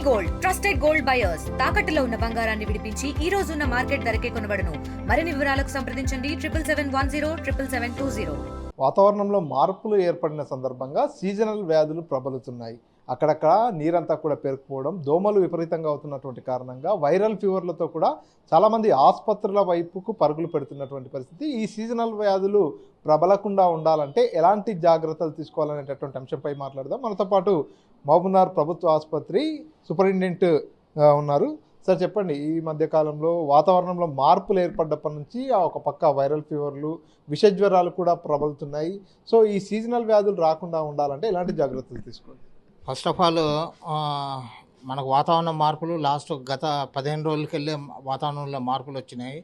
Gold trusted gold buyers తాకట్టులో ఉన్న బంగారాన్ని విడిపించి ఈ రోజు ఉన్న మార్కెట్ ధరకే కొనబడును. మరిన్ని వివరాలకు సంప్రదించండి 7710 వాతావరణంలో మార్పులు ఏర్పడిన సందర్భంగా సీజనల్ వ్యాధులు ప్రబలుతున్నాయి. అక్కడక్కడ నీరంతా కూడా పేరుకుపోవడం, దోమలు విపరీతంగా అవుతున్నటువంటి కారణంగా వైరల్ ఫీవర్లతో కూడా చాలామంది ఆసుపత్రుల వైపుకు పరుగులు పెడుతున్నటువంటి పరిస్థితి. ఈ సీజనల్ వ్యాధులు ప్రబలకుండా ఉండాలంటే ఎలాంటి జాగ్రత్తలు తీసుకోవాలనేటటువంటి అంశంపై మాట్లాడదాం. మనతో పాటు మహబూబ్నగర్ ప్రభుత్వ ఆసుపత్రి సూపరింటెండెంట్ ఉన్నారు. సార్ చెప్పండి, ఈ మధ్యకాలంలో వాతావరణంలో మార్పులు ఏర్పడ్డప్పటి నుంచి ఒక పక్క వైరల్ ఫీవర్లు, విషజ్వరాలు కూడా ప్రబలుతున్నాయి. సో ఈ సీజనల్ వ్యాధులు రాకుండా ఉండాలంటే ఎలాంటి జాగ్రత్తలు తీసుకోవాలి? ఫస్ట్ ఆఫ్ ఆల్ మనకు వాతావరణ మార్పులు గత 15 రోజులకి వెళ్ళే వాతావరణంలో మార్పులు వచ్చినాయి.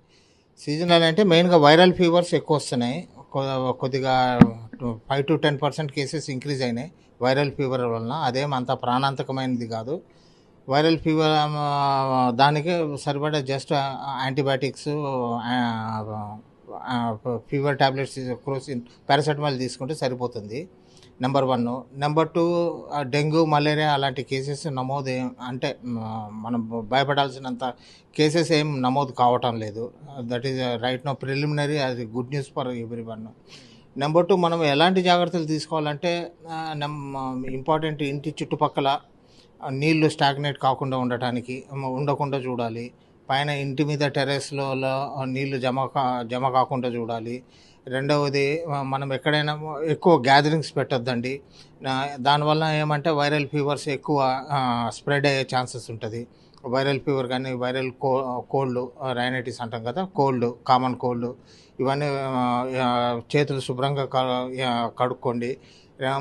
సీజనల్ అంటే మెయిన్గా వైరల్ ఫీవర్స్ ఎక్కువ వస్తున్నాయి. కొద్దిగా 5 to 10% కేసెస్ ఇంక్రీజ్ అయినాయి వైరల్ ఫీవర్ వలన. అదేం అంత ప్రాణాంతకమైనది కాదు. వైరల్ ఫీవర్ దానికి సరిపడా just antibiotics, fever tablets, Crocin, paracetamol తీసుకుంటే సరిపోతుంది. నెంబర్ 1. నెంబర్ 2, డెంగ్యూ, మలేరియా అలాంటి కేసెస్ నమోదు అంటే మనం భయపడాల్సినంత కేసెస్ ఏం నమోదు కావటం లేదు. That is right no preliminary, అది good news for everyone. Number 2, మనం ఎలాంటి జాగ్రత్తలు తీసుకోవాలంటే ఇంపార్టెంట్, ఇంటి చుట్టుపక్కల నీళ్లు స్టాగ్నేట్ కాకుండా ఉండకుండా చూడాలి. పైన ఇంటి మీద టెర్రస్లో నీళ్లు జమ కాకుండా చూడాలి. రెండవది, మనం ఎక్కడైనా ఎక్కువ గ్యాదరింగ్స్ పెట్టొద్దండి. దానివల్ల ఏమంటే వైరల్ ఫీవర్స్ ఎక్కువ స్ప్రెడ్ అయ్యే ఛాన్సెస్ ఉంటుంది. వైరల్ ఫీవర్ కానీ వైరల్ కోల్డ్, రైనైటిస్ అంటాం కదా, కోల్డ్, కామన్ కోల్డ్, ఇవన్నీ చేతులు శుభ్రంగా కడుక్కోండి.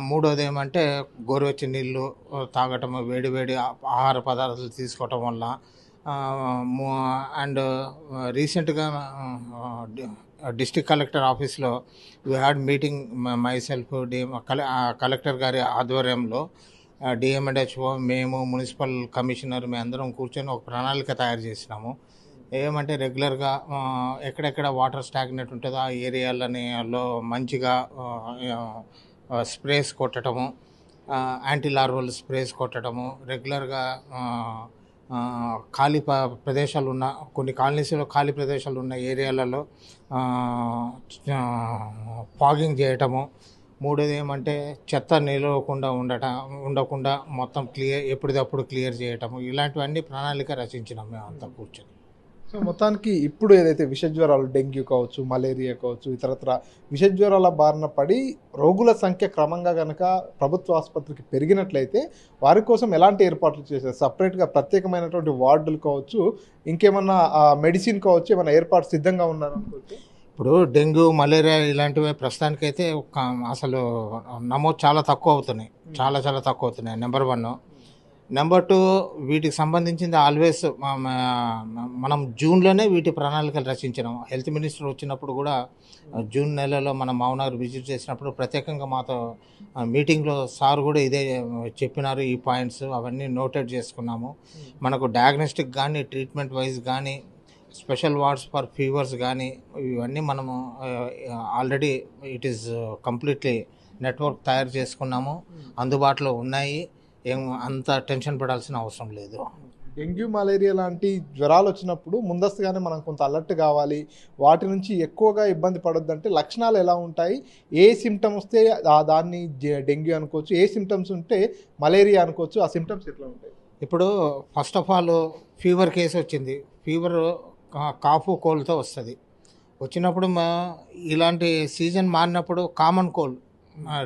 మూడోది ఏమంటే గోరువెచ్చని నీళ్ళు తాగటం, వేడి ఆహార పదార్థాలు తీసుకోవటం వల్ల. అండ్ రీసెంట్గా డిస్ట్రిక్ట్ కలెక్టర్ ఆఫీస్లో we had meeting, my self, collector గారి ఆధ్వర్యంలో డిఎంఎండ్హెచ్ఓ, మేము, మున్సిపల్ కమిషనర్, మేము అందరం కూర్చొని ఒక ప్రణాళిక తయారు చేసినాము. ఏమంటే రెగ్యులర్గా ఎక్కడెక్కడ వాటర్ స్టాగ్నెట్ ఉంటుందో ఆ ఏరియాలలో మంచిగా స్ప్రేస్ కొట్టడము, యాంటీ లార్వల్ స్ప్రేస్ కొట్టడము, రెగ్యులర్గా ఖాళీ ప్రదేశాలు ఉన్న కొన్ని కాలనీస్లో ఖాళీ ప్రదేశాలు ఉన్న ఏరియాలలో ఫాగింగ్ చేయటము. మూడోది ఏమంటే చెత్త నిలవకుండా ఉండకుండా మొత్తం ఎప్పటికప్పుడు క్లియర్ చేయటము. ఇలాంటివన్నీ ప్రణాళిక రచించినాం మేము అంతా కూర్చొని. సో మొత్తానికి ఇప్పుడు ఏదైతే విషజ్వరాలు, డెంగ్యూ కావచ్చు, మలేరియా కావచ్చు, ఇతరత్ర విషజ్వరాల బారిన పడి రోగుల సంఖ్య క్రమంగా కనుక ప్రభుత్వ ఆసుపత్రికి పెరిగినట్లయితే వారి కోసం ఎలాంటి ఏర్పాట్లు చేశారు? సపరేట్గా ప్రత్యేకమైనటువంటి వార్డులు కావచ్చు, ఇంకేమన్నా మెడిసిన్ కావచ్చు, ఏమైనా ఏర్పాటు సిద్ధంగా ఉన్నారనుకోవచ్చు? ఇప్పుడు డెంగ్యూ, మలేరియా ఇలాంటివి ప్రస్తుతానికైతే అసలు నమోదు చాలా తక్కువ అవుతున్నాయి. చాలా తక్కువ అవుతున్నాయి. నెంబర్ 1. నెంబర్ 2, వీటికి సంబంధించింది ఆల్వేస్ మనం జూన్లోనే వీటి ప్రణాళికలు రచించినాం. హెల్త్ మినిస్టర్ వచ్చినప్పుడు కూడా జూన్ నెలలో మనం మహబూబ్నగర్ విజిట్ చేసినప్పుడు ప్రత్యేకంగా మాతో మీటింగ్లో సార్ కూడా ఇదే చెప్పినారు. ఈ పాయింట్స్ అవన్నీ నోటెడ్ చేసుకున్నాము. మనకు డయాగ్నోస్టిక్ కానీ, ట్రీట్మెంట్ వైజ్ కానీ, స్పెషల్ వార్డ్స్ ఫర్ ఫీవర్స్ కానీ, ఇవన్నీ మనము already it is completely network తయారు చేసుకున్నాము. అందుబాటులో ఉన్నాయి. ఏం అంత టెన్షన్ పడాల్సిన అవసరం లేదు. డెంగ్యూ, మలేరియా లాంటి జ్వరాలు వచ్చినప్పుడు ముందస్తుగానే మనం కొంత అలర్ట్ కావాలి. వాటి నుంచి ఎక్కువగా ఇబ్బంది పడొద్దంటే లక్షణాలు ఎలా ఉంటాయి? ఏ సిమ్టమ్ వస్తే దాన్ని డెంగ్యూ అనుకోవచ్చు, ఏ సిమ్టమ్స్ ఉంటే మలేరియా అనుకోవచ్చు, ఆ సిమ్టమ్స్ ఎట్లా ఉంటాయి? ఇప్పుడు first of all fever case వచ్చింది. ఫీవర్ కాఫ్, కోల్డ్తో వస్తుంది. వచ్చినప్పుడు ఇలాంటి సీజన్ మారినప్పుడు కామన్ కోల్డ్,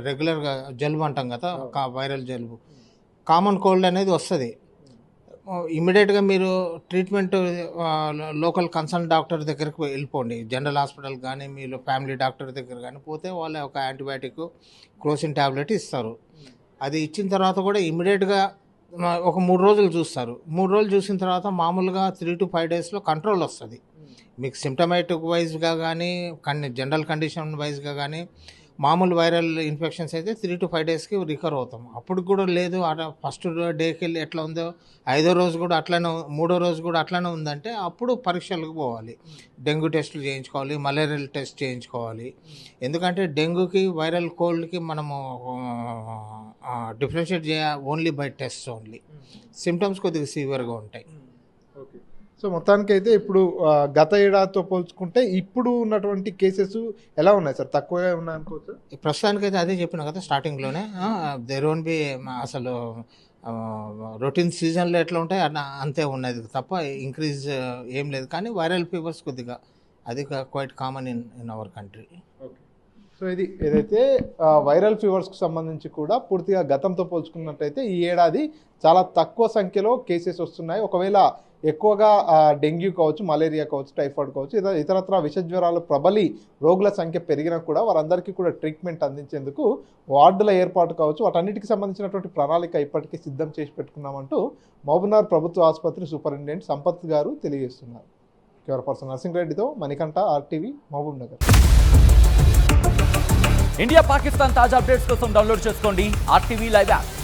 రెగ్యులర్గా జలుబు అంటాం కదా, వైరల్ జలుబు, కామన్ కోల్డ్ అనేది వస్తుంది. ఇమ్మీడియట్గా మీరు ట్రీట్మెంట్ లోకల్ కన్సల్ట్ డాక్టర్ దగ్గరికి వెళ్ళిపోండి. జనరల్ హాస్పిటల్ కానీ, మీరు ఫ్యామిలీ డాక్టర్ దగ్గర కానీ పోతే వాళ్ళు ఒక యాంటీబయాటిక్, క్రోసిన్ ట్యాబ్లెట్ ఇస్తారు. అది ఇచ్చిన తర్వాత కూడా ఇమ్మీడియట్గా ఒక 3 రోజులు చూస్తారు. 3 రోజులు చూసిన తర్వాత మామూలుగా 3 to 5 డేస్లో కంట్రోల్ వస్తుంది. మీకు సిమ్టమేటిక్ వైజ్గా కానీ, జనరల్ కండిషన్ వైజ్గా కానీ మామూలు వైరల్ ఇన్ఫెక్షన్స్ అయితే 3 to 5 డేస్కి రికవర్ అవుతాం. అప్పుడు కూడా లేదు ఫస్ట్ డేకి వెళ్ళి ఎట్లా ఉందో 5వ రోజు కూడా అట్లనే 3వ రోజు కూడా అట్లనే ఉందంటే అప్పుడు పరీక్షలకు పోవాలి. డెంగ్యూ టెస్టులు చేయించుకోవాలి, మలేరియల్ టెస్ట్ చేయించుకోవాలి. ఎందుకంటే డెంగ్యూకి వైరల్ కోల్డ్కి మనము differentiate only by test only. Symptoms కొద్దిగా సివియర్గా ఉంటాయి. ఓకే. సో మొత్తానికైతే ఇప్పుడు గత ఏడాదితో పోల్చుకుంటే ఇప్పుడు ఉన్నటువంటి కేసెస్ ఎలా ఉన్నాయి సార్? తక్కువగా ఉన్నాయి అనుకోవచ్చు. ప్రస్తుతానికైతే అదే చెప్పిన కదా స్టార్టింగ్లోనే, దేర్ ఓన్ బి అసలు రొటీన్ సీజన్లో ఎట్లా ఉంటాయి అంతే ఉన్నది తప్ప ఇంక్రీజ్ ఏం లేదు. కానీ వైరల్ ఫీవర్స్ కొద్దిగా అది quite common in our country. So ఇది ఏదైతే వైరల్ ఫీవర్స్కి సంబంధించి కూడా పూర్తిగా గతంతో పోల్చుకున్నట్టయితే ఈ ఏడాది చాలా తక్కువ సంఖ్యలో కేసెస్ వస్తున్నాయి. ఒకవేళ ఎక్కువగా డెంగ్యూ కావచ్చు, మలేరియా కావచ్చు, టైఫాయిడ్ కావచ్చు, ఇతరత్ర విష జ్వరాలు ప్రబలి రోగుల సంఖ్య పెరిగినా కూడా వారందరికీ కూడా ట్రీట్మెంట్ అందించేందుకు వార్డుల ఏర్పాటు కావచ్చు, వాటన్నిటికి సంబంధించినటువంటి ప్రణాళిక ఇప్పటికీ సిద్ధం చేసి పెట్టుకున్నామంటూ మహబూబ్నగర్ ప్రభుత్వ ఆసుపత్రి సూపరింటెండెంట్ సంపత్ గారు తెలియజేస్తున్నారు. కెమెరా పర్సన్ నర్సింగ్ రెడ్డితో మణికంఠ, ఆర్టీవీ, మహబూబ్నగర్. ఇండియా పాకిస్తాన్ తాజా అప్డేట్స్ కోసం డౌన్లోడ్ చేసుకోండి RTV లైవ్ యాప్.